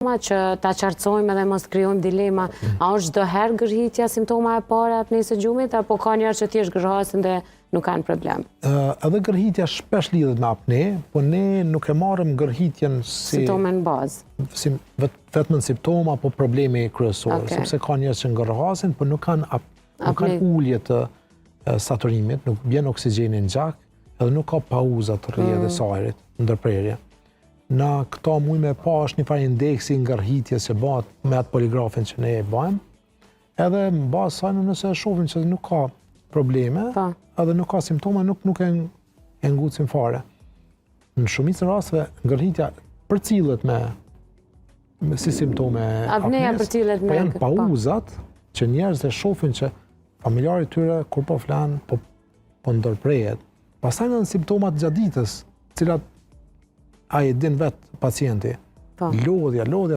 që ta qartësojmë edhe mos krijojmë dilema. A është çdo herë gërhitja simptoma e para të nesë gjumit, apo ka njerëz që thjesht gërhasin dhe nuk kanë problem? Edhe gërhitja shpesh lidhet me apne, po ne nuk e marrim gërhitjen si simptomen bazë. Si vetëm simptoma apo problemi kryesor, sepse ka njerëz që gërhasin, po nuk kanë ulje të saturimit, nuk bjen oksigjeni në gjak, edhe nuk ka pauza të rrjedhjes së ajrit, ndërprerje. Në këto muj me pa është një farë indeksi ngërhitjes që bëhet me atë poligrafin që ne e bëjmë, edhe në bazë saj nëse shohim që nuk ka probleme, edhe nuk ka simptoma, nuk e ngucim fare. Në shumicën e rasteve ngërhitja përcillet si simptome apnes, po janë pauzat që njerëzit e shohin që familjarët e tyre kur po flan, po ndërprehet. Pastaj në simptomat gjatë ditës, cilat ai din vetë pacienti. Lodhja